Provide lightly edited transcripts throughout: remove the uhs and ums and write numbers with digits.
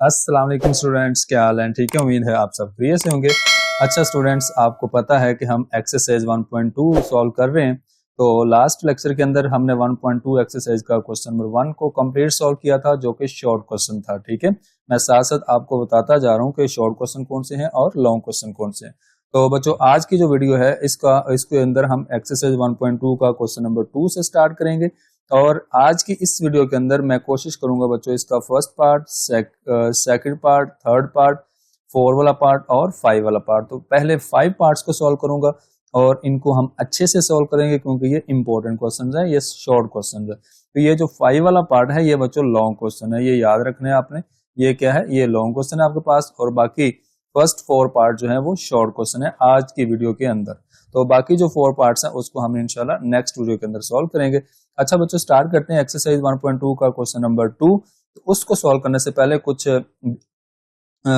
अस्सलाम वालेकुम स्टूडेंट्स, क्या हाल है? ठीक है, उम्मीद है आप सब बढ़िया से होंगे। अच्छा स्टूडेंट्स, आपको पता है कि हम एक्सरसाइज 1.2 सॉल्व कर रहे हैं। तो लास्ट लेक्चर के अंदर हमने 1.2 एक्सरसाइज का क्वेश्चन नंबर 1 को कंप्लीट सॉल्व किया था, जो कि शॉर्ट क्वेश्चन था। ठीक है, मैं साथ साथ आपको बताता जा रहा हूँ कि शॉर्ट क्वेश्चन कौन से हैं और लॉन्ग क्वेश्चन कौन से हैं। तो बच्चों, आज की जो वीडियो है इसके अंदर हम एक्सरसाइज 1.2 का क्वेश्चन नंबर 2 से स्टार्ट करेंगे। और आज की इस वीडियो के अंदर मैं कोशिश करूंगा बच्चों इसका first part, second part, third part, 4 वाला पार्ट और 5 वाला पार्ट। तो पहले 5 पार्ट्स को सॉल्व करूंगा और इनको हम अच्छे से सॉल्व करेंगे, क्योंकि ये इंपॉर्टेंट क्वेश्चन है, ये शॉर्ट क्वेश्चन है। तो ये जो 5 वाला पार्ट है ये बच्चों लॉन्ग क्वेश्चन है, ये याद रखना है आपने। ये क्या है? ये लॉन्ग क्वेश्चन है आपके पास, और बाकी फर्स्ट 4 पार्ट जो है वो शॉर्ट क्वेश्चन है आज की वीडियो के अंदर। तो बाकी जो 4 पार्ट्स हैं उसको हम इंशाल्लाह नेक्स्ट वीडियो के अंदर सॉल्व करेंगे। अच्छा बच्चों, स्टार्ट करते हैं एक्सरसाइज 1.2 का क्वेश्चन नंबर 2। तो उसको सॉल्व करने से पहले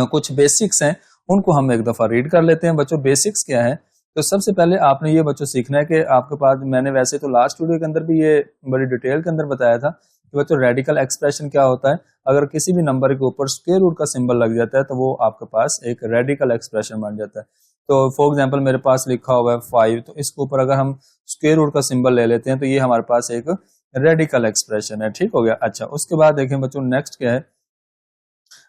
कुछ बेसिक्स हैं, उनको हम एक दफा रीड कर लेते हैं। बच्चों, बेसिक्स क्या है? तो सबसे पहले आपने ये बच्चों सीखना है कि आपके पास, मैंने वैसे तो लास्ट वीडियो के अंदर भी ये बड़ी डिटेल के अंदर बताया था कि बच्चों रेडिकल एक्सप्रेशन क्या होता है। अगर किसी भी नंबर के ऊपर स्क्वायर रूट का सिंबल लग जाता है तो वो आपके पास एक रेडिकल एक्सप्रेशन बन जाता है। तो फॉर एग्जांपल मेरे पास लिखा हुआ है 5, तो इसके ऊपर अगर हम स्क्वायर रूट का सिंबल ले लेते हैं तो ये हमारे पास एक रेडिकल एक्सप्रेशन है। ठीक हो गया। अच्छा, उसके बाद देखें बच्चों, नेक्स्ट क्या है।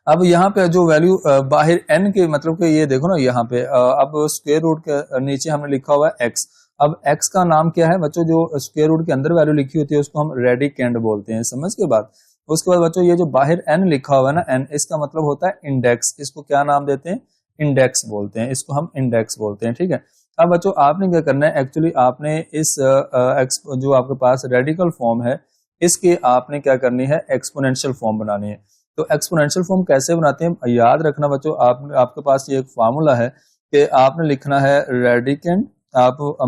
अब यहाँ पे जो वैल्यू बाहर n के, मतलब कि ये देखो ना, यहाँ पे अब स्क्वायर रूट के नीचे हमने लिखा हुआ है x। अब x का नाम क्या है बच्चों? जो स्क्वायर रूट के अंदर वैल्यू लिखी होती है उसको हम रेडिकेंड बोलते हैं। समझ के बाद उसके बाद बच्चों, ये जो बाहर n लिखा हुआ है ना, n, इसका मतलब होता है इंडेक्स। इसको क्या नाम देते हैं? इंडेक्स बोलते हैं, इसको हम इंडेक्स बोलते हैं। ठीक है। अब बच्चों, आपने क्या करना है, एक्चुअली आपने इस जो आपके पास रेडिकल फॉर्म है, इसकी आपने क्या करनी है, एक्सपोनेंशियल फॉर्म बनानी है। तो एक्सपोनेंशियल फॉर्म कैसे बनाते हैं, याद रखना बच्चों, आपके पास ये एक फार्मूला है कि आपने लिखना है रेडिकेंड।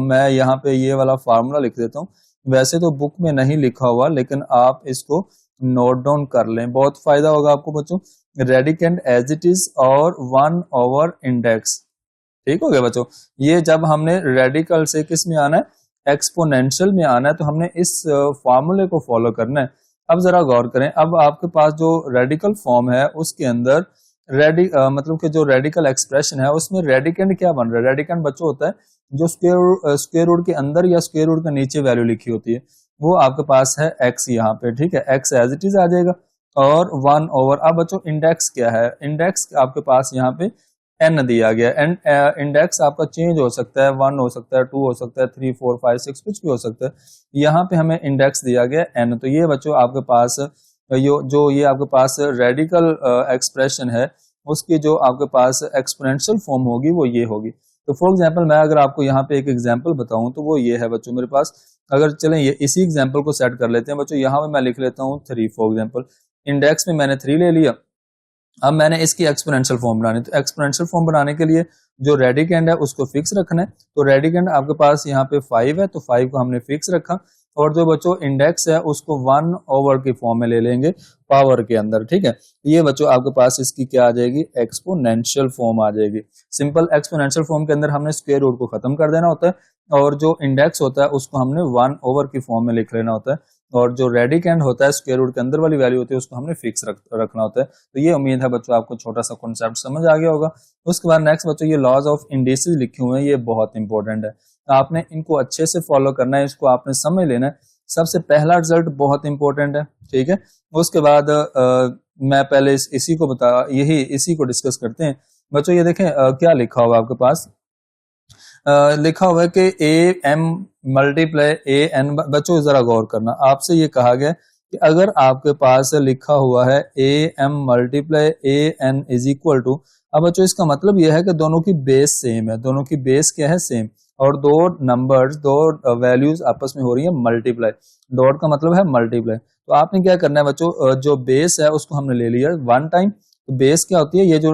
मैं यहाँ पे ये वाला फार्मूला लिख देता हूँ। वैसे तो बुक में नहीं लिखा हुआ, लेकिन आप इसको नोट डाउन कर लें, बहुत फायदा होगा आपको बच्चों। रेडिकेंड एज इट इज और 1 ओवर इंडेक्स। ठीक हो गया बच्चों। ये जब हमने रेडिकल से किस में आना है, एक्सपोनेंशियल में आना है, तो हमने इस फार्मूले को फॉलो करना है। अब जरा गौर करें, अब आपके पास जो रेडिकल फॉर्म है उसके अंदर मतलब कि जो रेडिकल एक्सप्रेशन है उसमें रेडिकेंड क्या बन रहा है? रेडिकेंड बच्चों होता है जो स्क्वायर रूट के अंदर या स्क्वायर रूट के नीचे वैल्यू लिखी होती है, वो आपके पास है x यहाँ पे। ठीक है, x एज इट इज आ जाएगा और 1 ओवर। अब बच्चों, इंडेक्स क्या है? इंडेक्स आपके पास यहाँ पे n दिया गया। एंड इंडेक्स आपका चेंज हो सकता है, 1 हो सकता है, 2 हो सकता है, 3, 4, 5, 6, कुछ भी हो सकता है। यहाँ पे हमें इंडेक्स दिया गया n। तो ये बच्चों आपके पास ये आपके पास रेडिकल एक्सप्रेशन है, उसकी जो आपके पास एक्सपोनेंशियल फॉर्म होगी वो ये होगी। तो फॉर एग्जांपल मैं अगर आपको यहाँ पे एक एग्जांपल बताऊं तो वो ये है बच्चों मेरे पास। अगर चलें ये इसी एग्जांपल को सेट कर लेते हैं बच्चों। यहाँ पे मैं लिख लेता हूँ 3, फॉर एग्जांपल इंडेक्स में मैंने 3 ले लिया। अब मैंने इसकी एक्सपोनेंशियल फॉर्म बनानी, तो एक्सपोनेंशियल फॉर्म बनाने के लिए जो रेडिकेंड है उसको फिक्स रखना है। तो रेडिकेंड आपके पास यहाँ पे 5 है, तो 5 को हमने फिक्स रखा, और जो बच्चों इंडेक्स है उसको 1 ओवर की फॉर्म में ले लेंगे पावर के अंदर। ठीक है, ये बच्चों आपके पास इसकी क्या आ जाएगी, एक्सपोनेंशियल फॉर्म आ जाएगी। सिंपल एक्सपोनेंशियल फॉर्म के अंदर हमने स्क्वायर रूट को खत्म कर देना होता है, और जो इंडेक्स होता है उसको हमने 1 ओवर की फॉर्म में लिख लेना होता है, और जो रेडिकेंड होता है स्क्वायर रूट के अंदर वाली वैल्यू होती है उसको हमने फिक्स रखना होता है। तो ये उम्मीद है बच्चों आपको छोटा सा कॉन्सेप्ट समझ आ गया होगा। उसके बाद नेक्स्ट बच्चों, ये लॉज ऑफ इंडिसेस लिखे हुए हैं, ये बहुत इंपॉर्टेंट है, आपने इनको अच्छे से फॉलो करना है, इसको आपने समझ लेना है। सबसे पहला रिजल्ट बहुत इंपॉर्टेंट है। ठीक है, उसके बाद मैं पहले इसी को डिस्कस करते हैं बच्चों। ये देखें क्या लिखा हुआ आपके पास, लिखा हुआ है कि a m multiply a n. बच्चों जरा गौर करना, आपसे ये कहा गया कि अगर आपके पास लिखा हुआ है a m multiply a n is equal to, अब बच्चों इसका मतलब यह है कि दोनों की बेस सेम है, दोनों की बेस क्या है, सेम, और दो नंबर्स, दो वैल्यूज आपस में हो रही है मल्टीप्लाई। डॉट का मतलब है मल्टीप्लाई। तो आपने क्या करना है बच्चों, जो बेस है उसको हमने ले लिया 1 टाइम। तो बेस क्या होती है, ये जो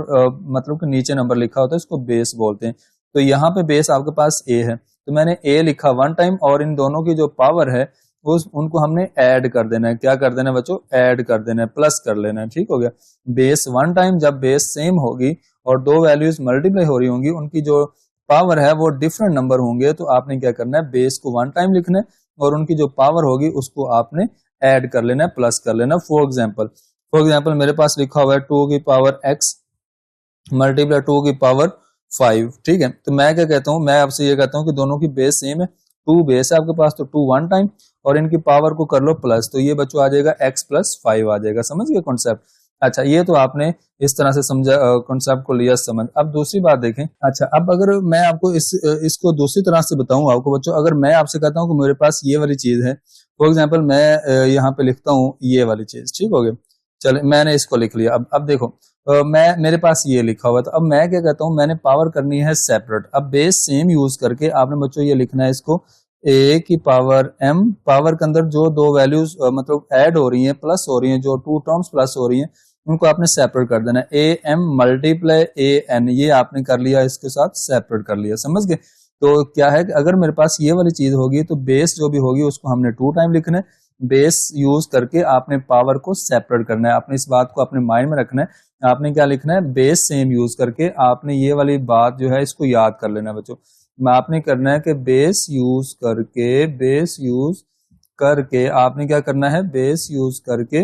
मतलब कि नीचे नंबर लिखा होता है इसको बेस बोलते हैं। तो यहाँ पे बेस आपके पास a है, तो मैंने a लिखा 1 टाइम, और इन दोनों की जो पावर है उनको हमने ऐड कर देना है। क्या कर देना है बच्चों, ऐड कर देना है, प्लस कर लेना है। ठीक हो गया। बेस 1 टाइम, जब बेस सेम होगी और दो वैल्यूज मल्टीप्लाई हो रही होंगी, उनकी जो पावर है वो डिफरेंट नंबर होंगे, तो आपने क्या करना है, बेस को 1 टाइम लिखना है और उनकी जो पावर होगी उसको आपने ऐड कर लेना है, प्लस कर लेना। फॉर एग्जाम्पल फॉर एग्जाम्पल मेरे पास लिखा हुआ है 2 की पावर x मल्टीप्लाई 2 की पावर 5, ठीक है। तो मैं क्या कहता हूँ, मैं आपसे ये कहता हूँ कि दोनों की बेस सेम है, 2 बेस है आपके पास तो 2 वन टाइम, और इनकी पावर को कर लो प्लस, तो ये बच्चों आ जाएगा x प्लस 5 आ जाएगा। समझ गए कॉन्सेप्ट? अच्छा, ये तो आपने इस तरह से समझा, कॉन्सेप्ट को लिया समझ। अब दूसरी बात देखें। अच्छा, अब अगर मैं आपको इसको दूसरी तरह से बताऊं आपको बच्चों, अगर मैं आपसे कहता हूं कि मेरे पास ये वाली चीज है, फॉर एग्जाम्पल मैं यहाँ पे लिखता हूँ ये वाली चीज, ठीक हो गया। चले, मैंने इसको लिख लिया। अब देखो, मैं मेरे पास ये लिखा हुआ था। अब मैं क्या कहता हूँ, मैंने पावर करनी है सेपरेट। अब बेस सेम यूज करके आपने बच्चों ये लिखना है इसको a की पावर m, पावर के अंदर जो दो वैल्यूज मतलब ऐड हो रही हैं, प्लस हो रही हैं, जो टू टर्म्स प्लस हो रही हैं, उनको आपने सेपरेट कर देना है। a m multiply a n, ये आपने कर लिया, इसके साथ सेपरेट कर लिया। समझ गए? तो क्या है कि अगर मेरे पास ये वाली चीज होगी तो बेस जो भी होगी उसको हमने 2 टाइम लिखना है। बेस यूज करके आपने पावर को सेपरेट करना है। आपने इस बात को अपने माइंड में रखना है। आपने क्या लिखना है, बेस सेम यूज करके आपने ये वाली बात जो है इसको याद कर लेना है बच्चों। आपने करना है कि बेस यूज करके आपने क्या करना है, बेस यूज करके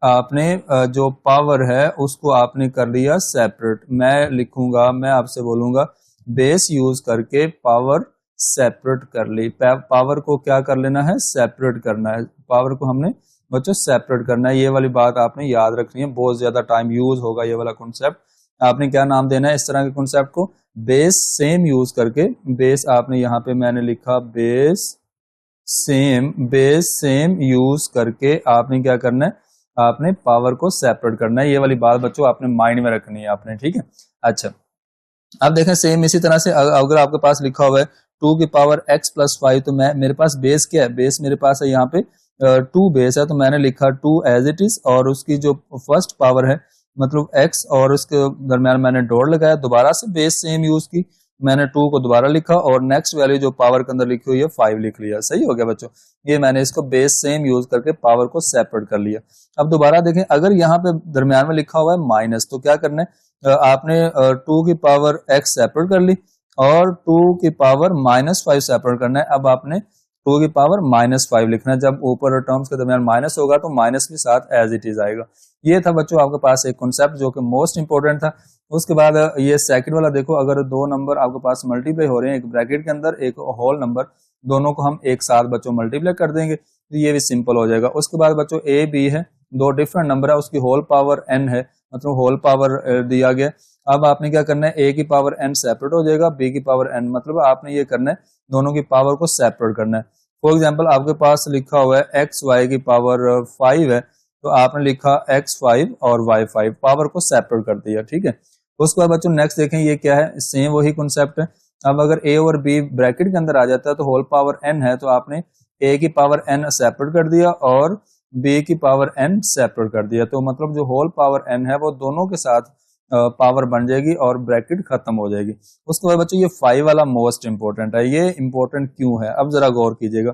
आपने जो पावर है उसको आपने कर लिया सेपरेट। मैं लिखूंगा, मैं आपसे बोलूंगा बेस यूज करके पावर सेपरेट कर ली। पावर को क्या कर लेना है, सेपरेट करना है। पावर को हमने बच्चों सेपरेट करना है। ये वाली बात आपने याद रखनी है, बहुत ज्यादा टाइम यूज होगा ये वाला कॉन्सेप्ट। आपने क्या नाम देना है इस तरह के कॉन्सेप्ट को, बेस सेम यूज करके। बेस आपने यहाँ पे मैंने लिखा बेस सेम यूज करके आपने क्या करना है, आपने पावर को सेपरेट करना है। ये वाली बात बच्चों आपने माइंड में रखनी है आपने, ठीक है। अच्छा, अब देखें सेम इसी तरह से अगर आपके पास लिखा हुआ है 2 की पावर x प्लस 5, तो मैं मेरे पास बेस क्या है, बेस मेरे पास है यहाँ पे 2 बेस है, तो मैंने लिखा 2 एज इट इज, और उसकी जो फर्स्ट पावर है मतलब x, और उसके दरम्यान मैंने डॉट लगाया, दोबारा से बेस सेम यूज की, मैंने 2 को दोबारा लिखा, और नेक्स्ट वैल्यू जो पावर के अंदर लिखी हुई है 5 लिख लिया। सही हो गया बच्चों, ये मैंने इसको बेस सेम यूज करके पावर को सेपरेट कर लिया। अब दोबारा देखें, अगर यहाँ पे दरम्यान में लिखा हुआ है माइनस, तो क्या करना है, आपने 2 की पावर x सेपरेट कर ली, और 2 की पावर -5 सेपरेट करना है। अब आपने 2 की पावर -5 लिखना है। जब ऊपर टर्म्स के दरमियान माइनस होगा तो माइनस के साथ एज इट इज आएगा। ये था बच्चों आपके पास एक कॉन्सेप्ट जो कि मोस्ट इंपोर्टेंट था। उसके बाद ये सेकंड वाला देखो, अगर दो नंबर आपके पास मल्टीप्लाई हो रहे हैं, एक ब्रैकेट के अंदर एक होल नंबर, दोनों को हम एक साथ बच्चों मल्टीप्लाई कर देंगे, तो ये भी सिंपल हो जाएगा। उसके बाद बच्चों ए बी है, दो डिफरेंट नंबर है, उसकी होल पावर n है, मतलब होल पावर दिया गया। अब आपने क्या करना है, a की पावर n सेपरेट हो जाएगा, b की पावर n, मतलब आपने ये करना है दोनों की पावर को सेपरेट करना है। फॉर एग्जांपल आपके पास लिखा हुआ है x y की पावर 5 है, तो आपने लिखा x5 और y5, पावर को सेपरेट कर दिया, ठीक है। उसके बाद बच्चों नेक्स्ट देखें, ये क्या है, सेम वही कॉन्सेप्ट है। अब अगर a और b ब्रैकेट के अंदर आ जाता है तो होल पावर n है, तो आपने a की पावर n सेपरेट कर दिया और b की पावर n सेपरेट कर दिया, तो मतलब जो होल पावर n है वो दोनों के साथ पावर बन जाएगी और ब्रैकेट खत्म हो जाएगी। उसके बाद बच्चों ये 5 वाला मोस्ट इंपोर्टेंट है। ये इंपॉर्टेंट क्यों है, अब जरा गौर कीजिएगा।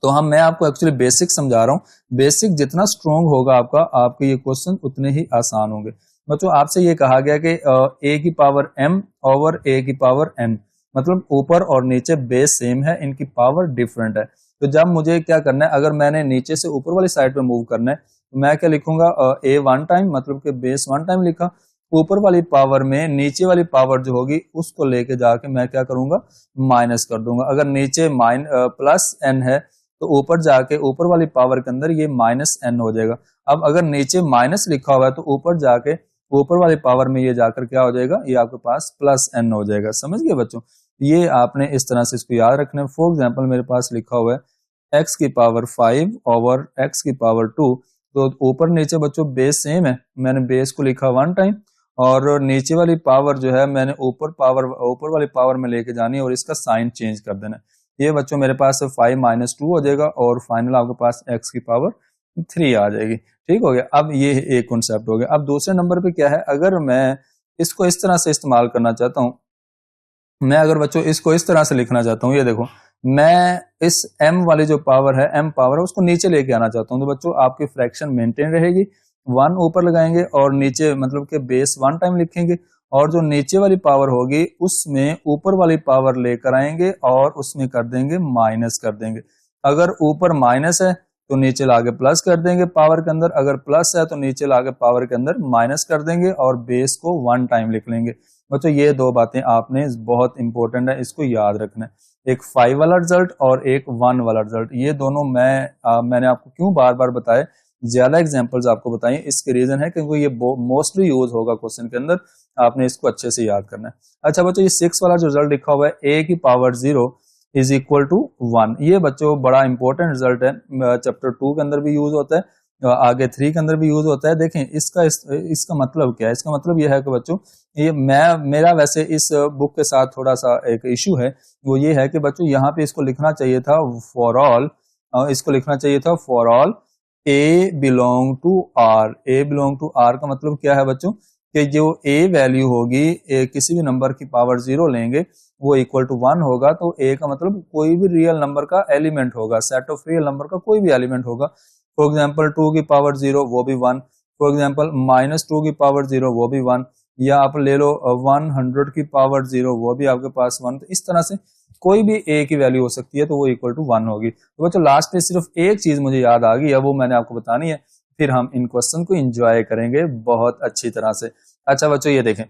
तो मैं आपको एक्चुअली बेसिक समझा रहा हूँ। बेसिक जितना स्ट्रॉन्ग होगा आपका, आपके ये क्वेश्चन उतने ही आसान होंगे। बच्चों आपसे ये कहा गया कि a की पावर m ओवर a की पावर n, मतलब ऊपर और नीचे बेस सेम है, इनकी पावर डिफरेंट है। तो जब मुझे क्या करना है, अगर मैंने नीचे से ऊपर वाली साइड पे मूव करना है, तो मैं क्या लिखूंगा, a 1 टाइम, मतलब कि बेस 1 टाइम लिखा, ऊपर वाली पावर में नीचे वाली पावर जो होगी उसको लेके जाके मैं क्या करूंगा, माइनस कर दूंगा। अगर नीचे प्लस n है तो ऊपर जाके ऊपर वाली पावर के अंदर ये -n हो जाएगा। अब अगर नीचे माइनस लिखा हुआ है तो ऊपर जाके ऊपर वाली पावर में ये जाकर क्या हो जाएगा, ये आपके पास +n हो जाएगा। समझ गए बच्चों, ये आपने इस तरह से इसको याद रखना है। फॉर एग्जांपल मेरे पास लिखा हुआ है x की पावर 5 ओवर x की पावर 2, तो ऊपर नीचे बच्चों बेस सेम है, मैंने बेस को लिखा 1 टाइम, और नीचे वाली पावर जो है मैंने ऊपर वाली पावर में लेके जानी है और इसका साइन चेंज कर देना है। ये बच्चों मेरे पास 5 - 2 हो जाएगा और फाइनल आपके पास x की पावर 3 आ जाएगी। ठीक हो गया। अब ये एक कॉन्सेप्ट हो गया। अब दूसरे नंबर पे क्या है, अगर मैं इसको इस तरह से इस्तेमाल करना चाहता हूं, मैं अगर बच्चों इसको इस तरह से लिखना चाहता हूं, ये देखो, मैं इस m वाली जो पावर है, m पावर है, उसको नीचे लेके आना चाहता हूं, तो बच्चों आपकी फ्रैक्शन मेंटेन रहेगी। 1 ऊपर लगाएंगे और नीचे मतलब के बेस 1 टाइम लिखेंगे, और जो नीचे वाली पावर होगी उसमें ऊपर वाली पावर लेकर आएंगे और उसमें कर देंगे माइनस कर देंगे। अगर ऊपर माइनस है तो नीचे लाके प्लस कर देंगे पावर के अंदर, अगर प्लस है तो नीचे लाके पावर के अंदर माइनस कर देंगे और बेस को 1 टाइम लिख लेंगे। बच्चों ये दो बातें आपने बहुत इंपॉर्टेंट है, इसको याद रखना है, एक 5 वाला रिजल्ट और एक 1 वाला रिजल्ट। ये दोनों मैंने आपको क्यों बार बार बताए, ज्यादा एग्जांपल्स आपको बताइए, इसके रीजन है क्योंकि ये मोस्टली यूज होगा क्वेश्चन के अंदर, आपने इसको अच्छे से याद करना है। अच्छा बच्चों ये 6 वाला जो रिजल्ट लिखा हुआ है a की पावर 0 इज इक्वल टू 1, ये बच्चों बड़ा इंपॉर्टेंट रिजल्ट है, चैप्टर 2 के अंदर भी यूज होता है, आगे 3 के अंदर भी यूज होता है। देखें इसका मतलब क्या है, इसका मतलब यह है कि बच्चों ये मेरा वैसे इस बुक के साथ थोड़ा सा एक इशू है, वो ये है कि बच्चों यहाँ पे इसको लिखना चाहिए था फॉर ऑल, इसको लिखना चाहिए था for all a belong to r। a belong to r का मतलब क्या है बच्चों कि जो a वैल्यू होगी किसी भी नंबर की पावर 0 लेंगे वो इक्वल टू 1 होगा, तो a का मतलब कोई भी रियल नंबर का एलिमेंट होगा, सेट ऑफ रियल नंबर का कोई भी एलिमेंट होगा। फॉर एग्जांपल 2 की पावर 0 वो भी 1, फॉर एग्जांपल -2 की पावर 0 वो भी 1, या आप ले लो 100 की पावर 0 वो भी आपके पास 1। तो इस तरह से कोई भी a की वैल्यू हो सकती है तो वो इक्वल टू 1 होगी। तो बच्चों लास्ट में सिर्फ एक चीज मुझे याद आ गई है, वो मैंने आपको बतानी है, फिर हम इन क्वेश्चन को एंजॉय करेंगे बहुत अच्छी तरह से। अच्छा बच्चों ये देखें,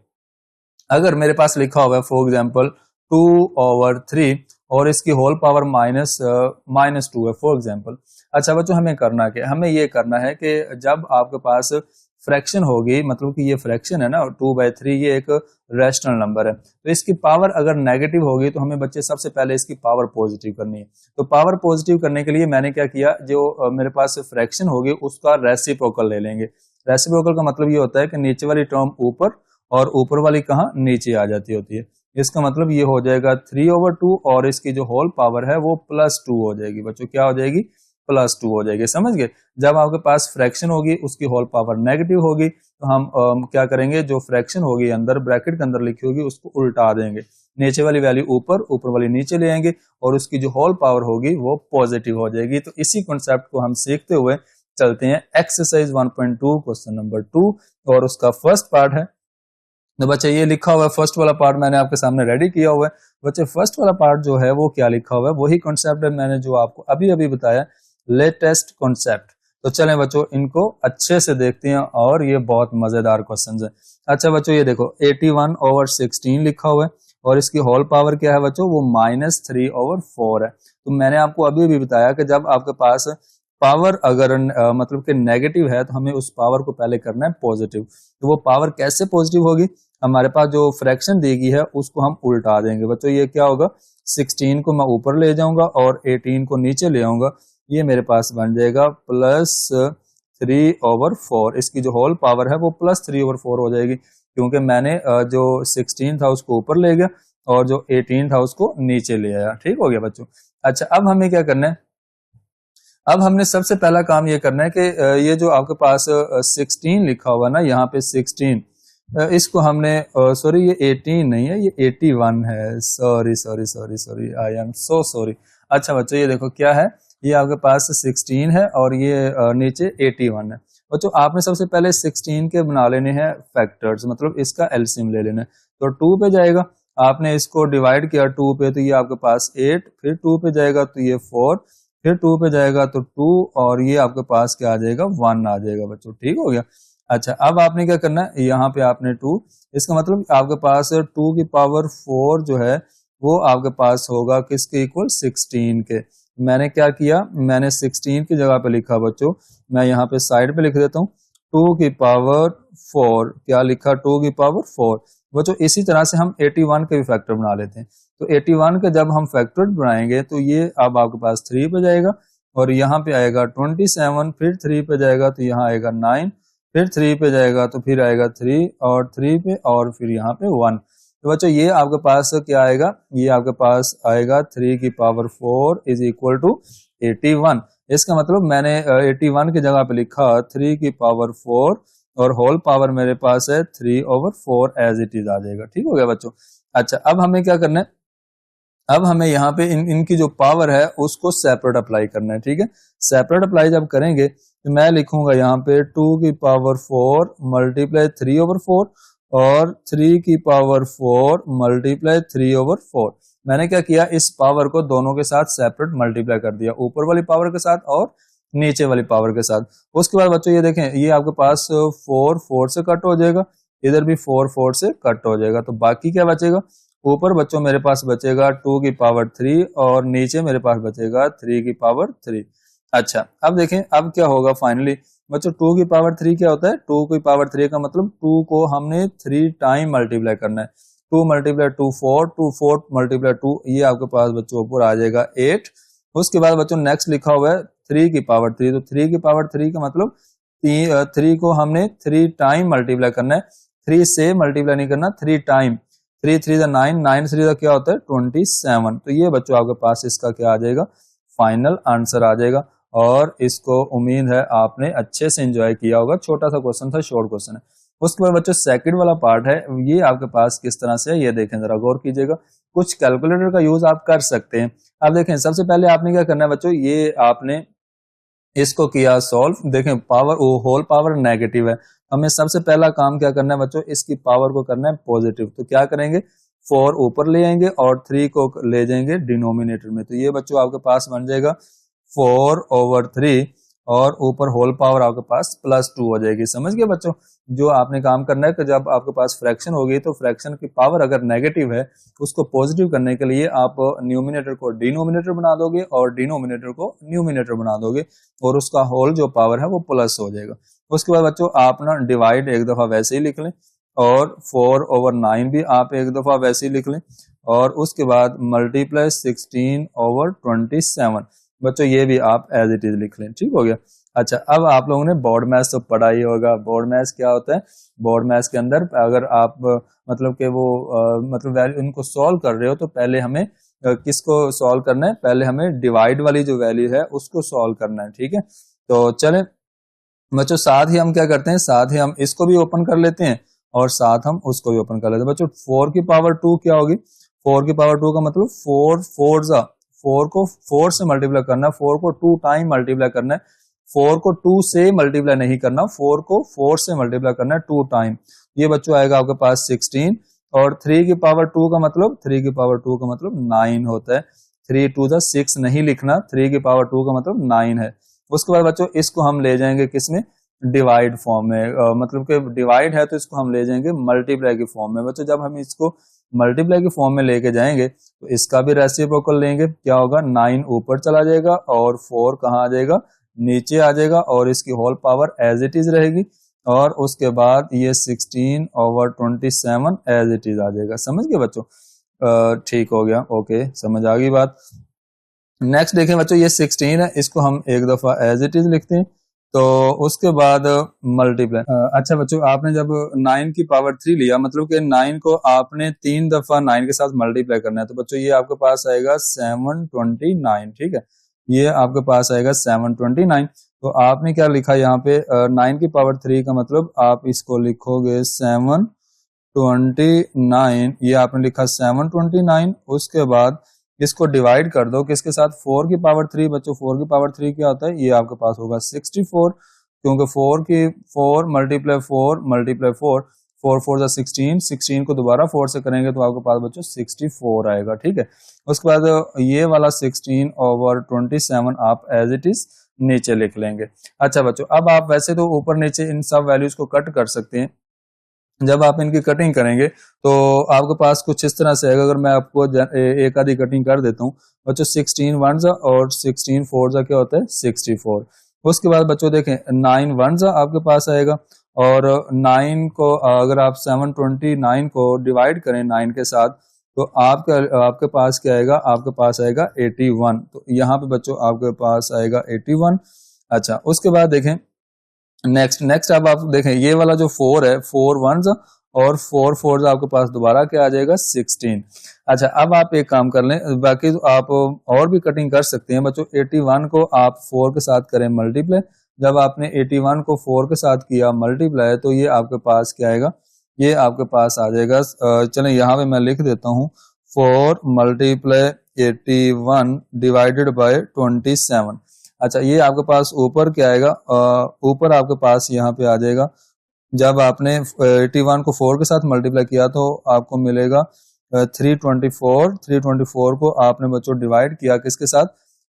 अगर मेरे पास लिखा हुआ है फॉर एग्जांपल 2/3 और इसकी होल पावर -2 है फॉर एग्जांपल। अच्छा बच्चों हमें करना क्या, हमें ये करना है कि जब आपके पास फ्रैक्शन होगी, मतलब कि ये फ्रैक्शन है ना 2/3, ये एक रैशनल नंबर है, तो इसकी पावर अगर नेगेटिव होगी तो हमें बच्चे सबसे पहले इसकी पावर पॉजिटिव करनी है। तो पावर पॉजिटिव करने के लिए मैंने क्या किया, जो मेरे पास फ्रैक्शन होगी उसका रेसिप्रोकल ले लेंगे। रेसिप्रोकल का मतलब ये होता है कि नीचे वाली टर्म ऊपर और ऊपर वाली कहाँ नीचे आ जाती होती है। इसका मतलब ये हो जाएगा 3/2 और इसकी जो होल पावर है वो +2 हो जाएगी। बच्चों क्या हो जाएगी, +2 हो जाएगी, समझ गए। जब आपके पास फ्रैक्शन होगी उसकी होल पावर नेगेटिव होगी तो हम क्या करेंगे, जो फ्रैक्शन होगी अंदर ब्रैकेट के अंदर लिखी होगी उसको उल्टा देंगे, नीचे वाली वैल्यू ऊपर ऊपर वाली नीचे ले आएंगे और उसकी जो होल पावर होगी वो पॉजिटिव हो जाएगी। तो इसी कॉन्सेप्ट को हम सीखते हुए चलते हैं एक्सरसाइज 1.2 क्वेश्चन नंबर 2 और उसका फर्स्ट पार्ट है। तो बच्चे ये लिखा हुआ है, फर्स्ट वाला पार्ट मैंने आपके सामने रेडी किया हुआ है। बच्चे फर्स्ट वाला पार्ट जो है वो क्या लिखा हुआ है, वही कॉन्सेप्ट है मैंने जो आपको अभी अभी बताया, लेटेस्ट कॉन्सेप्ट। तो चलें बच्चों इनको अच्छे से देखते हैं और ये बहुत मजेदार क्वेश्चंस है। अच्छा बच्चों ये देखो 81/16 लिखा हुआ है और इसकी होल पावर क्या है बच्चों, वो -3/4 है। तो मैंने आपको अभी अभी बताया कि जब आपके पास पावर अगर मतलब कि नेगेटिव है तो हमें उस पावर को पहले करना है पॉजिटिव। तो वो पावर कैसे पॉजिटिव होगी, हमारे पास जो फ्रैक्शन दी गई है उसको हम उल्टा देंगे। बच्चों ये क्या होगा, 16 को मैं ऊपर ले जाऊंगा और 18 को नीचे ले आऊंगा, ये मेरे पास बन जाएगा +3/4। इसकी जो होल पावर है वो +3/4 हो जाएगी क्योंकि मैंने जो 16 था उसको ऊपर ले गया और जो 18 था उसको नीचे ले आया। ठीक हो गया बच्चों। अच्छा अब हमें क्या करना है, अब हमने सबसे पहला काम ये करना है कि ये जो आपके पास 16 लिखा हुआ ना, यहाँ पे 16 इसको हमने सॉरी ये 18 नहीं है, ये 81 है। Sorry I am so sorry. अच्छा बच्चों ये देखो क्या है, ये आपके पास 16 है और ये नीचे 81 है। बच्चों आपने सबसे पहले 16 के बना लेने हैं फैक्टर्स, मतलब इसका एलसीएम ले लेना है। तो 2 पे जाएगा, आपने इसको डिवाइड किया 2 पे तो ये आपके पास 8, फिर 2 पे जाएगा तो ये 4, फिर 2 पे जाएगा तो 2 और ये आपके पास क्या आ जाएगा 1 आ जाएगा बच्चों। ठीक हो गया। अच्छा अब आपने क्या करना है, यहाँ पे आपने 2, इसका मतलब आपके पास 2 की पावर 4 जो है वो आपके पास होगा किसके इक्वल, 16 के। मैंने क्या किया, मैंने 16 की जगह पे लिखा बच्चों, मैं यहाँ पे साइड पे लिख देता हूँ 2 की पावर 4, क्या लिखा 2 की पावर 4। बच्चों इसी तरह से हम 81 के भी फैक्टर बना लेते हैं। तो 81 का जब हम फैक्टर बनाएंगे तो ये अब आपके पास 3 पे जाएगा और यहाँ पे आएगा 27, फिर 3 पे जाएगा तो यहाँ आएगा 9, फिर 3 पे जाएगा तो फिर आएगा 3 और 3 पे और फिर यहाँ पे 1। तो बच्चों ये आपके पास क्या आएगा, ये आपके पास आएगा 3 की पावर 4 इज इक्वल टू 81। इसका मतलब मैंने 81 की जगह पे लिखा 3 की पावर 4 और होल पावर मेरे पास है 3/4 एज इट इज आ जाएगा। ठीक हो गया बच्चों। अच्छा अब हमें क्या करना है, अब हमें यहाँ पे इनकी जो पावर है उसको सेपरेट अप्लाई करना है। ठीक है, सेपरेट अप्लाई जब करेंगे तो मैं लिखूंगा यहाँ पे 2 की पावर 4 मल्टीप्लाई 3/4 और 3 की पावर 4 मल्टीप्लाई 3/4। मैंने क्या किया, इस पावर को दोनों के साथ सेपरेट मल्टीप्लाई कर दिया, ऊपर वाली पावर के साथ और नीचे वाली पावर के साथ। उसके बाद बच्चों ये देखें, ये आपके पास 4 4 से कट हो जाएगा, इधर भी 4 4 से कट हो जाएगा, तो बाकी क्या बचेगा, ऊपर बच्चों मेरे पास बचेगा 2 की पावर 3 और नीचे मेरे पास बचेगा 3 की पावर 3। अच्छा अब देखें अब क्या होगा फाइनली बच्चों, 2 की पावर 3 क्या होता है, 2 की पावर 3 का मतलब 2 को हमने 3 टाइम मल्टीप्लाई करना है। 2 मल्टीप्लाई 2 4, 2 4 मल्टीप्लाई 2, ये आपके पास बच्चों ऊपर आ जाएगा 8। उसके बाद बच्चों नेक्स्ट लिखा हुआ है 3 की पावर 3, तो 3 की पावर 3 का मतलब 3 को हमने 3 टाइम मल्टीप्लाई करना है, 3 से मल्टीप्लाई नहीं करना, 3 टाइम। 3 3 9, 9 3 क्या होता है 27। तो ये बच्चों आपके पास इसका क्या आ जाएगा, फाइनल आंसर आ जाएगा। और इसको उम्मीद है आपने अच्छे से एंजॉय किया होगा, छोटा सा क्वेश्चन था, शॉर्ट क्वेश्चन है। उसके बाद बच्चों सेकंड वाला पार्ट है, ये आपके पास किस तरह से है ये देखें, जरा गौर कीजिएगा। कुछ कैलकुलेटर का यूज आप कर सकते हैं। अब देखें सबसे पहले आपने क्या करना है बच्चों, ये आपने इसको किया सॉल्व, देखें पावर होल पावर नेगेटिव है, हमें सबसे पहला काम क्या करना है बच्चों, इसकी पावर को करना है पॉजिटिव। तो क्या करेंगे, 4 ऊपर ले आएंगे और 3 को ले जाएंगे डिनोमिनेटर में, तो ये बच्चों आपके पास बन जाएगा 4/3 और ऊपर होल पावर आपके पास +2 हो जाएगी। समझ गए बच्चों, जो आपने काम करना है कि जब आपके पास फ्रैक्शन होगी तो फ्रैक्शन की पावर अगर नेगेटिव है उसको पॉजिटिव करने के लिए आप न्यूमिनेटर को डिनोमिनेटर बना दोगे और डिनोमिनेटर को न्यूमिनेटर बना दोगे और उसका होल जो पावर है वो प्लस हो जाएगा। उसके बाद बच्चों आप ना डिवाइड एक दफा वैसे ही लिख लें और 4/9 भी आप एक दफा वैसे ही लिख लें और उसके बाद मल्टीप्लाई 16/27 बच्चों ये भी आप एज इट इज लिख लें, ठीक हो गया। अच्छा अब आप लोगों ने बोर्ड मैथ्स तो पढ़ा ही होगा, बोर्ड मैथ्स क्या होता है, बोर्ड मैथ्स के अंदर अगर आप मतलब कि वो मतलब वैल्यू उनको सॉल्व कर रहे हो तो पहले हमें किसको सॉल्व करना है, पहले हमें डिवाइड वाली जो वैल्यू है उसको सॉल्व करना है, ठीक है। तो चलें बच्चों साथ ही हम क्या करते हैं, साथ ही हम इसको भी ओपन कर लेते हैं और साथ हम उसको भी ओपन कर लेते हैं। बच्चों 4 की पावर 2 क्या होगी, 4 की पावर 2 का मतलब 4 4 को 4 से मल्टीप्लाई करना है, 4 को 2 टाइम मल्टीप्लाई करना है, 4 को 2 से मल्टीप्लाई नहीं करना, 4 को 4 से मल्टीप्लाई करना है 2 टाइम। ये बच्चों आएगा आपके पास 16 और 3 की पावर 2 का मतलब 3 की पावर 2 का मतलब 9 होता है। 3 2 जा 6 नहीं लिखना, 3 की पावर 2 का मतलब 9 है। उसके बाद बच्चों इसको हम ले जाएंगे किसमें, डिवाइड फॉर्म में, मतलब कि डिवाइड है तो इसको हम ले जाएंगे मल्टीप्लाई की फॉर्म में। बच्चों जब हम इसको मल्टीप्लाई की फॉर्म में लेके जाएंगे तो इसका भी रेसिप्रोकल लेंगे, क्या होगा 9 ऊपर चला जाएगा और 4 कहाँ आ जाएगा, नीचे आ जाएगा और इसकी whole power as it is रहेगी और उसके बाद ये 16/27 एज इट इज आ जाएगा। समझ गए बच्चों, ठीक हो गया, ओके समझ आ गई बात। नेक्स्ट देखें बच्चों ये 16 है, इसको हम एक दफा एज इट इज लिखते हैं, तो उसके बाद मल्टीप्लाई। अच्छा बच्चों आपने जब 9 की पावर 3 लिया मतलब कि 9 को आपने 3 दफा 9 के साथ मल्टीप्लाई करना है, तो बच्चों ये आपके पास आएगा 729, ठीक है, ये आपके पास आएगा 729। तो आपने क्या लिखा यहाँ पे 9 की पावर 3 का मतलब आप इसको लिखोगे 729, ये आपने लिखा 729। उसके बाद इसको डिवाइड कर दो किसके साथ, 4 की पावर 3। बच्चों 4 की पावर 3 क्या होता है, ये आपके पास होगा 64, क्योंकि 4 मल्टीप्लाई 4 मल्टीप्लाई 4, 4 4 जा 16, 16 को दोबारा 4 से करेंगे तो आपके पास बच्चों 64 आएगा, ठीक है। उसके बाद ये वाला 16/27 आप एज इट इज नीचे लिख लेंगे। अच्छा बच्चों अब आप वैसे तो ऊपर नीचे इन सब वैल्यूज को कट कर सकते हैं, जब आप इनकी कटिंग करेंगे तो आपके पास कुछ इस तरह से आएगा। अगर मैं आपको एक आधी कटिंग कर देता हूँ बच्चों, 16 1 जा और 16 4 जा क्या होता है 64। उसके बाद बच्चों देखें 9 1 जा आपके पास आएगा और 9 को अगर आप 729 को डिवाइड करें 9 के साथ तो आपके पास क्या आएगा, आपके पास आएगा 81। तो यहाँ पे बच्चों आपके पास आएगा 81। अच्छा उसके बाद देखें नेक्स्ट अब आप देखें ये वाला जो 4 है, 4 1 और 4 4 आपके पास दोबारा क्या आ जाएगा 16। अच्छा अब आप एक काम कर लें, बाकी आप और भी कटिंग कर सकते हैं बच्चों। 81 को आप 4 के साथ करें मल्टीप्लाई, जब आपने 81 को 4 के साथ किया मल्टीप्लाई तो ये आपके पास क्या आएगा, ये आपके पास आ जाएगा, चलें यहाँ पे मैं लिख देता हूँ 4 मल्टीप्लाई 81 डिवाइडेड बाय 27। अच्छा ये आपके पास ऊपर क्या आएगा, ऊपर आपके पास यहाँ पे आ जाएगा, जब आपने 81 को 4 के साथ मल्टीप्लाई किया तो आपको मिलेगा 324। 324 को आपने बच्चों डिवाइड किया किसके साथ,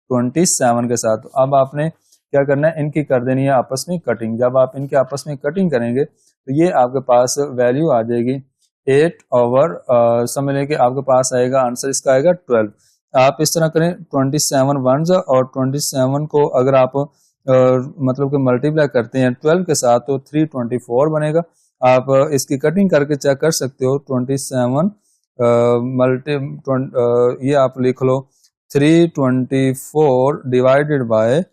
27 के साथ। अब आपने क्या करना है, इनकी कर देनी है आपस में कटिंग। जब आप इनके आपस में कटिंग करेंगे तो ये आपके पास वैल्यू आ जाएगी 8 ओवर समझ लें कि आपके पास आएगा आंसर, इसका आएगा 12। आप इस तरह करें 27 वंस और 27 को अगर आप मतलब कि मल्टीप्लाई करते हैं 12 के साथ तो 324 बनेगा। आप इसकी कटिंग करके चेक कर सकते हो। 27 मल्टी ये आप लिख लो 324 डिवाइडेड बाय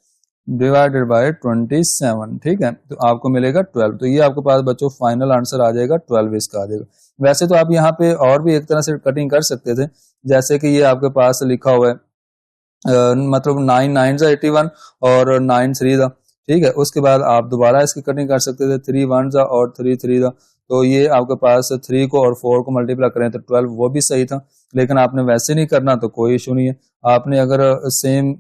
27, ठीक है, तो आपको मिलेगा 12। तो ये आपके पास बच्चों फाइनल आंसर आ जाएगा 12 इसका आ जाएगा। वैसे तो आप यहाँ पे और भी एक तरह से कटिंग कर सकते थे, जैसे कि ये आपके पास लिखा हुआ है मतलब 9 9 जा 81 और 9 3 दा, ठीक है। उसके बाद आप दोबारा इसकी कटिंग कर सकते थे 3 1 जा और 3 3 दा, तो ये आपके पास 3 को और 4 को मल्टीप्लाई करें तो 12, वो भी सही था। लेकिन आपने वैसे नहीं करना तो कोई इशू नहीं है। आपने अगर सेम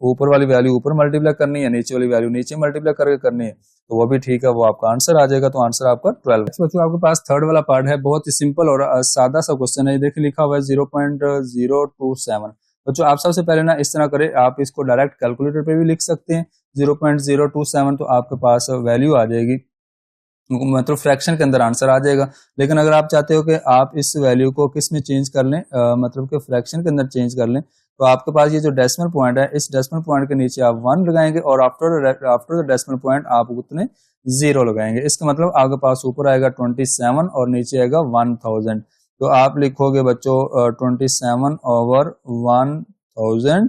ऊपर वाली वैल्यू ऊपर मल्टीप्लाई करनी है, नीचे वाली वैल्यू नीचे मल्टीप्लाई करके करनी है तो वो भी ठीक है, वो आपका आंसर आ जाएगा। तो आंसर आपका 12। बच्चों आपके पास थर्ड वाला पार्ट है, बहुत ही सिंपल और सादा सा क्वेश्चन है। देखिए लिखा हुआ है 0.027। बच्चों आप सबसे पहले ना इस तरह करें, आप इसको डायरेक्ट कैलकुलेटर पे भी लिख सकते हैं 0.027, तो आपके पास वैल्यू आ जाएगी, मतलब फ्रैक्शन के अंदर आंसर आ जाएगा। लेकिन अगर आप चाहते हो कि आप इस वैल्यू को किस में चेंज कर लें, मतलब कि फ्रैक्शन के अंदर चेंज कर लें, तो आपके पास ये जो डेसिमल पॉइंट है, इस डेसिमल पॉइंट के नीचे आप 1 लगाएंगे और आफ्टर द डेसिमल पॉइंट आप उतने 0 लगाएंगे। इसका मतलब आपके पास ऊपर आएगा 27 और नीचे आएगा 1000। तो आप लिखोगे बच्चों 27 ओवर 1000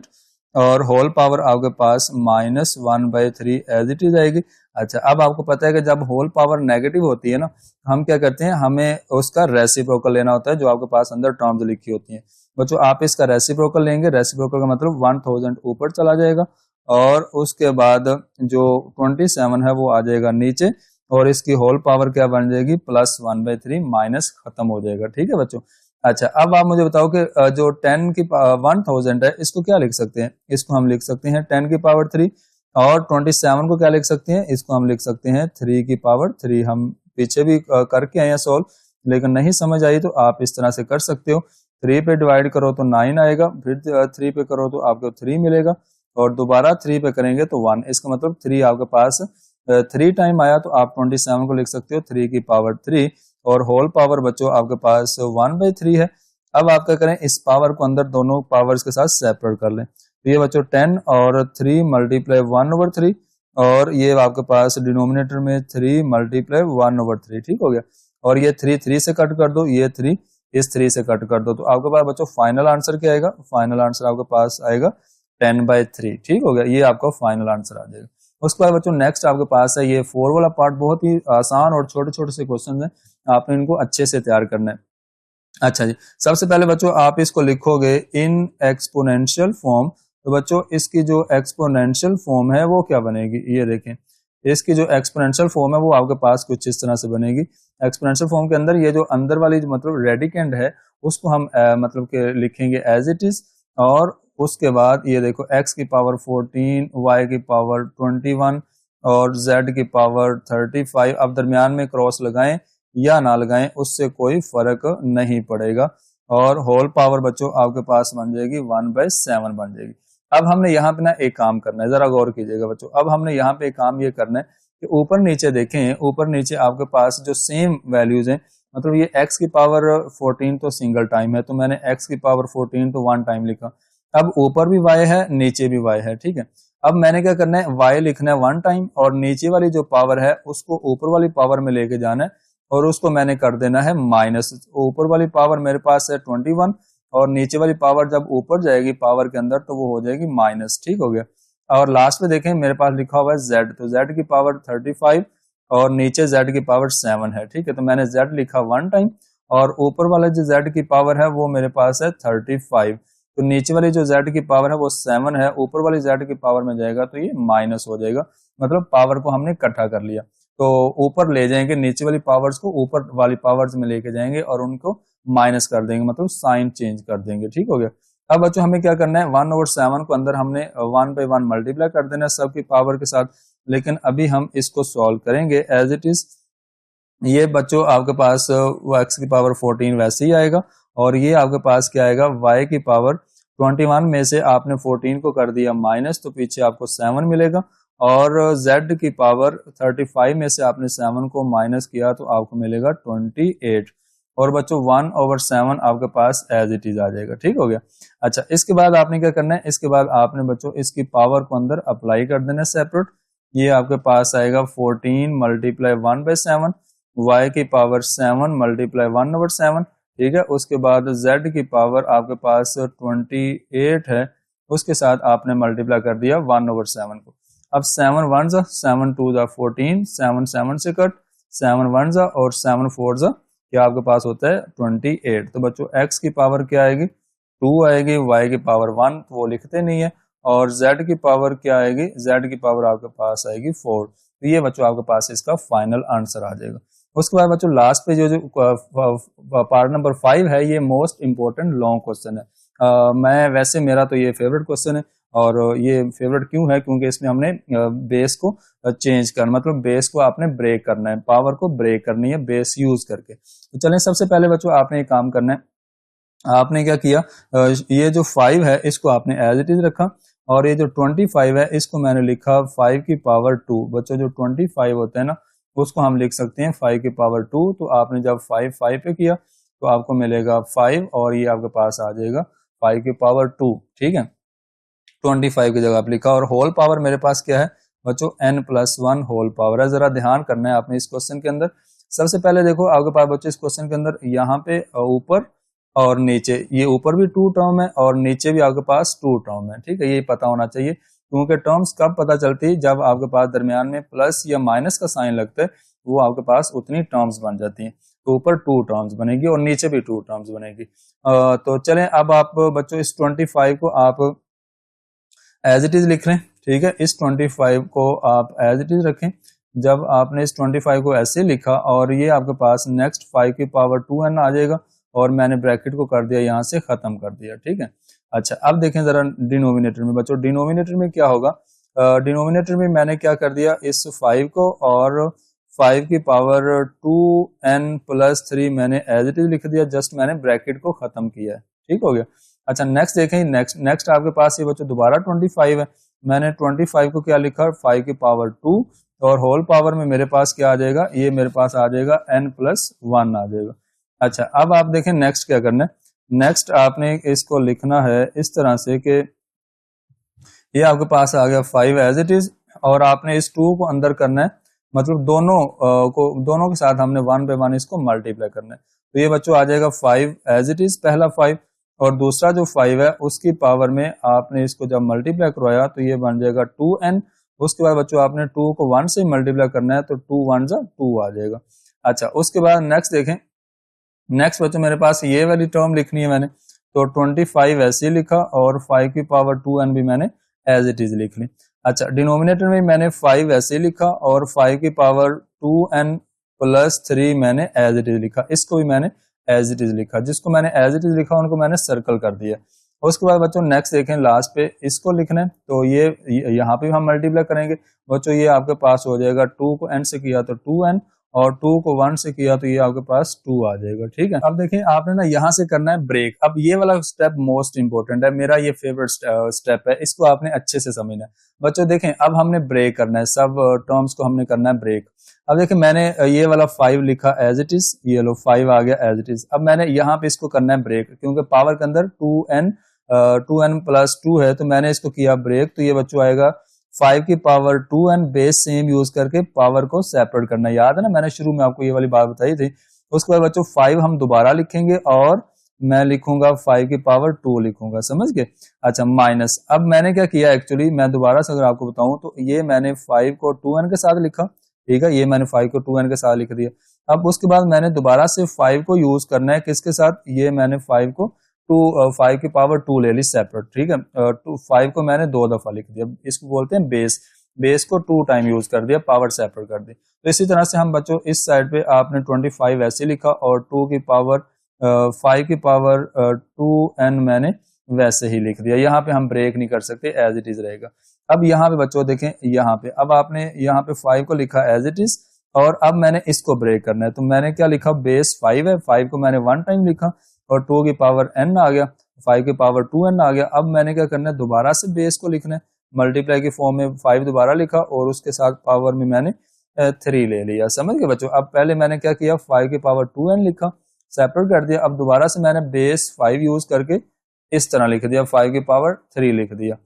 और होल पावर आपके पास -1/3 एज इट इज आएगी। अच्छा, अब आपको पता है कि जब होल पावर नेगेटिव होती है ना, हम क्या करते हैं, हमें उसका रेसिप्रोकल लेना होता है जो आपके पास अंदर टर्म्स लिखी होती हैं। बच्चों आप इसका रेसिप्रोकल लेंगे, रेसिप्रोकल का मतलब 1000 ऊपर चला जाएगा और उसके बाद जो 27 है वो आ जाएगा नीचे और इसकी होल पावर क्या बन जाएगी, +1/3 माइनस खत्म हो जाएगा, ठीक है बच्चों। अच्छा, अब आप मुझे बताओ कि जो 10 की 1000 है इसको क्या लिख सकते हैं, इसको हम लिख सकते हैं 10 की पावर 3 और 27 को क्या लिख सकते हैं, इसको हम लिख सकते हैं 3 की पावर 3। हम पीछे भी करके आए हैं सॉल्व, लेकिन नहीं समझ आई तो आप इस तरह से कर सकते हो। 3 पे डिवाइड करो तो 9 आएगा, फिर 3 पे करो तो आपको 3 मिलेगा और दोबारा 3 पे करेंगे तो 1। इसका मतलब 3 आपके पास 3 टाइम आया तो आप 27 को लिख सकते हो 3 की पावर 3 और होल पावर बच्चों आपके पास 1/3 है। अब आप क्या करें, इस पावर को अंदर दोनों पावर्स के साथ सेपरेट कर लें। तो ये बच्चों 10 और 3 मल्टीप्लाई 1/3 और ये आपके पास डिनोमिनेटर में 3 मल्टीप्लाई 1/3, ठीक हो गया। और ये 3 3 से कट कर दो, ये 3 इस 3 से कट कर दो, तो आपके पास बच्चों फाइनल आंसर क्या आएगा, फाइनल आंसर आपके पास आएगा 10/3, ठीक हो गया। ये आपका फाइनल आंसर आ जाएगा। उसके बाद बच्चों नेक्स्ट आपके पास है ये 4 वाला पार्ट, बहुत ही आसान और छोटे छोटे से क्वेश्चन है, आपने इनको अच्छे से तैयार करना है। अच्छा जी, सबसे पहले बच्चों आप इसको लिखोगे इन एक्सपोनेंशियल फॉर्म। तो बच्चों इसकी जो एक्सपोनेंशियल फॉर्म है वो क्या बनेगी, ये देखें, इसकी जो एक्सपोनेंशियल फॉर्म है वो आपके पास कुछ इस तरह से बनेगी। एक्सपोनेंशियल फॉर्म के अंदर ये जो अंदर वाली जो मतलब रेडिकेंड है उसको हम मतलब के लिखेंगे एज इट इज, और उसके बाद ये देखो x की पावर 14, y की पावर 21 और z की पावर 35। अब दरमियान में क्रॉस लगाएं या ना लगाएं उससे कोई फर्क नहीं पड़ेगा और होल पावर बच्चों आपके पास बन जाएगी 1/7 बन जाएगी। अब हमने यहाँ पे ना एक काम करना है, जरा गौर कीजिएगा बच्चों। अब हमने यहाँ पे एक काम ये करना है कि ऊपर नीचे देखें, ऊपर नीचे आपके पास जो सेम वैल्यूज हैं, मतलब ये x की पावर 14 तो सिंगल टाइम है तो मैंने x की पावर 14 तो 1 टाइम लिखा। अब ऊपर भी y है नीचे भी y है, ठीक है। अब मैंने क्या करना है, y लिखना है 1 टाइम और नीचे वाली जो पावर है उसको ऊपर वाली पावर में लेके जाना है और उसको मैंने कर देना है माइनस। ऊपर वाली पावर मेरे पास है 21 और नीचे वाली पावर जब ऊपर जाएगी पावर के अंदर तो वो हो जाएगी माइनस, ठीक हो गया। और लास्ट में देखें मेरे पास लिखा हुआ है z, तो z की पावर 35 और नीचे z की पावर 7 है, ठीक है। तो मैंने z लिखा 1 टाइम और ऊपर वाला जो z की पावर है वो मेरे पास है 35, तो नीचे वाली जो z की पावर है वो 7 है, ऊपर वाली z की पावर में जाएगा तो ये माइनस हो जाएगा, मतलब पावर को हमने इकट्ठा कर लिया। तो ऊपर ले जाएंगे नीचे वाली पावर्स को ऊपर वाली पावर्स में लेके जाएंगे और उनको माइनस कर देंगे, मतलब साइन चेंज कर देंगे, ठीक हो गया। अब बच्चों हमें क्या करना है, 1/7 को अंदर हमने 1/1 मल्टीप्लाई कर देना है सबकी पावर के साथ। लेकिन अभी हम इसको सॉल्व करेंगे एज इट इज। ये बच्चों आपके पास x की पावर 14 वैसे ही आएगा और ये आपके पास क्या आएगा, y की पावर 21 में से आपने 14 को कर दिया माइनस तो पीछे आपको 7 मिलेगा और z की पावर 35 में से आपने 7 को माइनस किया तो आपको मिलेगा 28, और बच्चों 1/7 आपके पास एज इट इज आ जाएगा। ठीक हो गया। अच्छा, इसके बाद आपने क्या करना है, इसके बाद आपने बच्चों इसकी पावर को अंदर अप्लाई कर देना सेपरेट। ये आपके पास आएगा 14 मल्टीप्लाई 1/7, y की पावर 7 मल्टीप्लाई 1/7। ठीक है, उसके बाद z की पावर आपके पास 28 है, उसके साथ आपने मल्टीप्लाई कर दिया 1/7 को। अब 7 1 जा 7 2 जा 14, 7 7 से कट, 7 1 जा और 7 4 जा, क्या आपके पास होता है 28। तो बच्चों x की पावर क्या आएगी 2 आएगी, y की पावर 1 तो वो लिखते नहीं है, और z की पावर क्या आएगी, z की पावर आपके पास आएगी 4। तो ये बच्चों आपके पास इसका फाइनल आंसर आ जाएगा। उसके बाद बच्चों लास्ट पे जो पार्ट नंबर 5 है, ये मोस्ट इंपोर्टेंट लॉन्ग क्वेश्चन है। मैं वैसे मेरा तो ये फेवरेट क्वेश्चन है, और ये फेवरेट क्यों है, क्योंकि इसमें हमने बेस को चेंज करना, मतलब बेस को आपने ब्रेक करना है, पावर को ब्रेक करनी है बेस यूज करके। तो चलें, सबसे पहले बच्चों आपने एक काम करना है, आपने क्या किया, ये जो 5 है इसको आपने एज इट इज रखा, और ये जो 25 है इसको मैंने लिखा 5 की पावर 2। बच्चों जो 25 होता है ना, उसको हम लिख सकते हैं 5 की पावर 2। तो आपने जब 5 5 पे किया तो आपको मिलेगा 5, और ये आपके पास आ जाएगा 5 की पावर 2। ठीक है, 25 की जगह आप लिखा, और होल पावर मेरे पास क्या है बच्चों n+1 होल पावर है। जरा ध्यान करना है आपने इस क्वेश्चन के अंदर। सबसे पहले देखो आपके पास बच्चों इस क्वेश्चन के अंदर यहाँ पे ऊपर और नीचे, ये ऊपर भी 2 टर्म है और नीचे भी आपके पास 2 टर्म है। ठीक है, ये पता होना चाहिए, क्योंकि टर्म्स कब पता चलती है, जब आपके पास दरमियान में प्लस या माइनस का साइन लगता है, वो आपके पास उतनी टर्म्स बन जाती हैं। तो ऊपर 2 टर्म्स बनेगी और नीचे भी 2 टर्म्स बनेगी। तो चलें, अब आप बच्चों इस 25 को आप एज इट इज लिख लें। ठीक है, इस 25 को आप एज इट इज रखें। जब आपने इस 25 को ऐसे लिखा, और ये आपके पास नेक्स्ट 5 की पावर 2n आ जाएगा, और मैंने ब्रैकेट को कर दिया यहाँ से खत्म कर दिया। ठीक है, अच्छा अब देखें जरा डिनोमिनेटर में बच्चों, डिनोमिनेटर में क्या होगा, डिनोमिनेटर में मैंने क्या कर दिया, इस 5 को और 5 की पावर 2n+3 मैंने एज इट इज लिख दिया, जस्ट मैंने ब्रैकेट को खत्म किया है। ठीक हो गया। अच्छा नेक्स्ट देखें, नेक्स्ट आपके पास ये बच्चों दोबारा 25 है, मैंने 25 को क्या लिखा 5 की पावर 2, और होल पावर में मेरे पास क्या आ जाएगा, ये मेरे पास आ जाएगा n+1 आ जाएगा। अच्छा अब आप देखें नेक्स्ट क्या करना है, नेक्स्ट आपने इसको लिखना है इस तरह से कि ये आपके पास आ गया 5 एज इट इज, और आपने इस 2 को अंदर करना है, मतलब दोनों के साथ हमने 1/1 इसको मल्टीप्लाई करना है। तो ये बच्चों आ जाएगा 5 एज इट इज, पहला 5, और दूसरा जो 5 है उसकी पावर में आपने इसको जब मल्टीप्लाई करवाया तो ये बन जाएगा 2n। उसके बाद बच्चों आपने 2 को 1 से मल्टीप्लाई करना है, तो 2 1 जा 2 आ जाएगा। अच्छा उसके बाद नेक्स्ट देखें, नेक्स्ट बच्चों मेरे पास ये वाली टर्म लिखनी है मैंने, तो 25 ऐसे ही लिखा, और 5 की पावर 2n भी मैंने एज इट इज लिख ली। अच्छा डिनोमिनेटर में मैंने 5 ऐसे ही लिखा, और 5 की पावर 2n+3 मैंने एज इट इज लिखा, इसको भी मैंने एज इट इज लिखा, जिसको मैंने एज इट इज लिखा उनको मैंने सर्कल कर दिया। उसके बाद बच्चों नेक्स्ट देखें, लास्ट पे इसको लिखना है, तो ये यहाँ पे हम मल्टीप्लाई करेंगे बच्चों, ये आपके पास हो जाएगा 2 को n से किया तो 2n, और 2 को 1 से किया तो ये आपके पास 2 आ जाएगा। ठीक है, अब देखें आपने ना यहाँ से करना है ब्रेक। अब ये वाला स्टेप मोस्ट इंपोर्टेंट है, मेरा ये फेवरेट स्टेप है, इसको आपने अच्छे से समझना है बच्चों। देखें अब हमने ब्रेक करना है, सब टर्म्स को हमने करना है ब्रेक। अब देखें मैंने ये वाला 5 लिखा एज इट इज, ये लो 5 आ गया एज इट इज। अब मैंने यहाँ पे इसको करना है ब्रेक, क्योंकि पावर के अंदर 2n+2 है, तो मैंने इसको किया ब्रेक। तो ये बच्चों आएगा 5 की power 2n, base same use करके पावर को सेपरेट करना। याद है ना, मैंने शुरू में आपको ये वाली बात बताई थी। उसके बाद बच्चों 5 हम दोबारा लिखेंगे, और मैं लिखूंगा 5 की पावर 2 लिखूंगा, समझ गए। अच्छा माइनस, अब मैंने क्या किया एक्चुअली, मैं दोबारा से अगर आपको बताऊं तो ये मैंने 5 को 2n के साथ लिखा। ठीक है, ये मैंने 5 को 2n के साथ लिख दिया। अब उसके बाद मैंने दोबारा से 5 को यूज करना है, किसके साथ, ये मैंने 5 को 5 की पावर 2 ले ली सेपरेट। ठीक है, 5 को मैंने 2 दफा लिख दिया, इसको बोलते हैं बेस, बेस को 2 टाइम यूज कर दिया, पावर सेपरेट कर दी। तो इसी तरह से हम बच्चों इस साइड पे आपने 25 ऐसे लिखा, और 2 की पावर 5 की पावर 2n मैंने वैसे ही लिख दिया। यहाँ पे हम ब्रेक नहीं कर सकते, एज इट इज रहेगा। अब यहाँ पे बच्चों देखें, यहाँ पे अब आपने यहाँ पे 5 को लिखा एज इट इज, और अब मैंने इसको ब्रेक करना है। तो मैंने क्या लिखा, बेस 5 है, 5 को मैंने 1 टाइम लिखा, और 2 की पावर n आ गया, 5 की पावर 2n आ गया। अब मैंने क्या करना है, दोबारा से बेस को लिखना है, मल्टीप्लाई की फॉर्म में 5 दोबारा लिखा और उसके साथ पावर में मैंने 3 ले लिया। समझ गए बच्चों। अब पहले मैंने क्या किया, 5 की पावर 2n लिखा, सेपरेट कर दिया। अब दोबारा से मैंने बेस 5 यूज करके इस तरह लिख दिया, 5 की पावर 3 लिख दिया।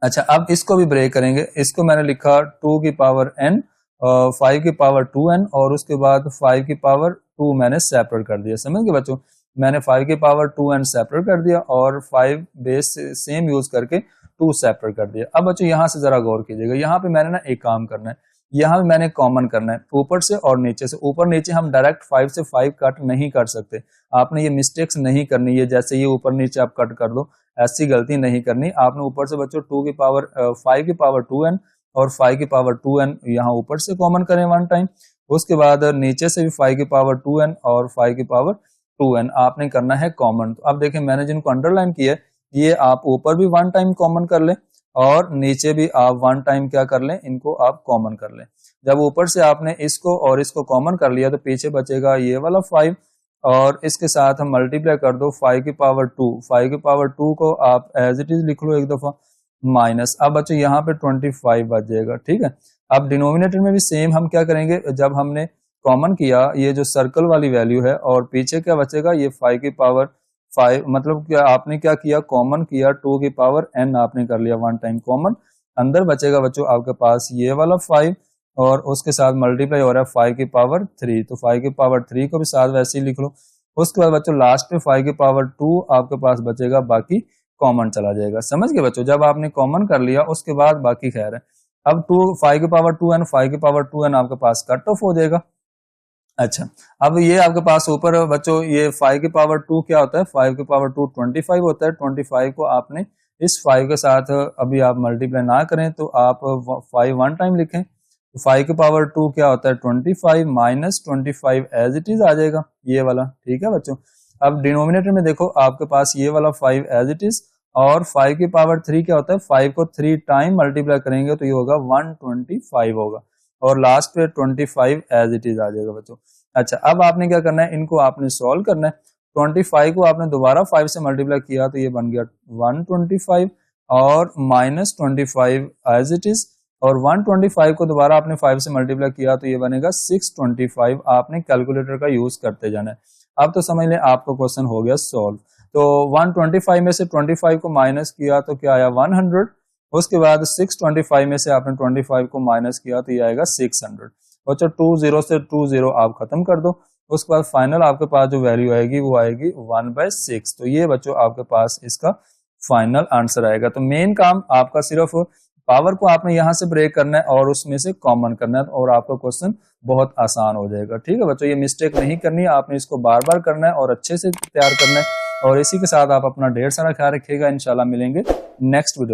अच्छा, अब इसको भी ब्रेक करेंगे। इसको मैंने लिखा 2 की पावर n, 5 की पावर 2n और उसके बाद 5 की पावर 2 मैंने सेपरेट कर दिया। समझ गए बच्चों। मैंने 5 की पावर 2n सेपरेट कर दिया और 5 बेस सेम यूज करके 2 सेपरेट कर दिया। अब बच्चों यहाँ से जरा गौर कीजिएगा, यहाँ पे मैंने ना एक काम करना है, यहाँ पे मैंने कॉमन करना है ऊपर से और नीचे से। ऊपर नीचे हम डायरेक्ट 5 से 5 कट नहीं कर सकते, आपने ये मिस्टेक्स नहीं करनी है। जैसे ये ऊपर नीचे आप कट कर दो, ऐसी गलती नहीं करनी। आपने ऊपर से बच्चों 2 की पावर 5 की पावर 2n और 5 की पावर 2n यहाँ ऊपर से कॉमन करें 1 टाइम। उसके बाद नीचे से भी 5 की पावर 2n और 5 की पावर 2n आपने करना है कॉमन। तो अब देखें मैंने जिनको अंडरलाइन किया, ये आप ऊपर भी 1 टाइम कॉमन कर लें और नीचे भी आप 1 टाइम क्या कर लें, इनको आप कॉमन कर लें। जब ऊपर से आपने इसको और इसको कॉमन कर लिया तो पीछे बचेगा ये वाला 5 और इसके साथ हम मल्टीप्लाई कर दो 5 की पावर 2। 5 की पावर 2 को आप एज इट इज लिख लो एक दफा माइनस। अब बच्चों यहाँ पे 25 बच जाएगा। ठीक है, अब डिनोमिनेटर में भी सेम हम क्या करेंगे, जब हमने कॉमन किया ये जो सर्कल वाली वैल्यू है और पीछे क्या बचेगा, ये 5 की पावर 5, मतलब क्या आपने क्या किया, कॉमन किया 2 की पावर n आपने कर लिया 1 टाइम कॉमन। अंदर बचेगा बच्चों आपके पास ये वाला 5 और उसके साथ मल्टीप्लाई हो रहा है 5 की पावर 3, तो 5 की पावर 3 को भी साथ वैसे ही लिख लो। उसके बाद बच्चों लास्ट पे 5 की पावर 2 आपके पास बचेगा, बाकी कॉमन चला जाएगा। समझ गए बच्चों। जब आपने कॉमन कर लिया उसके बाद बाकी खैर है। अब 5 की पावर 2n 5 की पावर 2n आपके पास कट ऑफ हो जाएगा। अच्छा, अब ये आपके पास ऊपर बच्चों ये 5 की पावर 2 क्या होता है, 5 की पावर 2 25 होता है। 25 को आपने इस 5 के साथ अभी आप मल्टीप्लाई ना करें तो आप 5 1 टाइम लिखें। तो 5 की पावर 2 क्या होता है 25 माइनस 25 एज इट इज आ जाएगा ये वाला। ठीक है बच्चों। अब डिनोमिनेटर में देखो आपके पास ये वाला 5 एज इट इज और 5 की पावर 3 क्या होता है, 5 को 3 टाइम मल्टीप्लाई करेंगे तो ये होगा 125 होगा और लास्ट पे 25 एज इट इज आ जाएगा बच्चों। अच्छा, अब आपने क्या करना है, इनको आपने सॉल्व करना है। 25 को आपने दोबारा 5 से मल्टीप्लाई किया तो ये बन गया 125 और माइनस 25 एज इट इज और 125 को दोबारा आपने 5 से मल्टीप्लाई किया तो ये बनेगा 625। आपने कैलकुलेटर का यूज करते जाना है। अब तो समझ लें आपका क्वेश्चन हो गया सॉल्व। तो 125 में से 25 को माइनस किया तो क्या आया 100। उसके बाद 625 में से आपने 25 को माइनस किया तो ये आएगा 600। बच्चों 20 से 20 आप खत्म कर दो। उसके बाद फाइनल आपके पास जो वैल्यू आएगी वो आएगी 1/6। तो ये बच्चों आपके पास इसका फाइनल आंसर आएगा। तो मेन काम आपका सिर्फ पावर को आपने यहाँ से ब्रेक करना है और उसमें से कॉमन करना है और आपका क्वेश्चन बहुत आसान हो जाएगा। ठीक है बच्चों, ये मिस्टेक नहीं करनी है, आपने इसको बार बार करना है और अच्छे से तैयार करना है। और इसी के साथ आप अपना ढेर सारा ख्याल रखिएगा। इंशाल्लाह मिलेंगे नेक्स्ट वीडियो।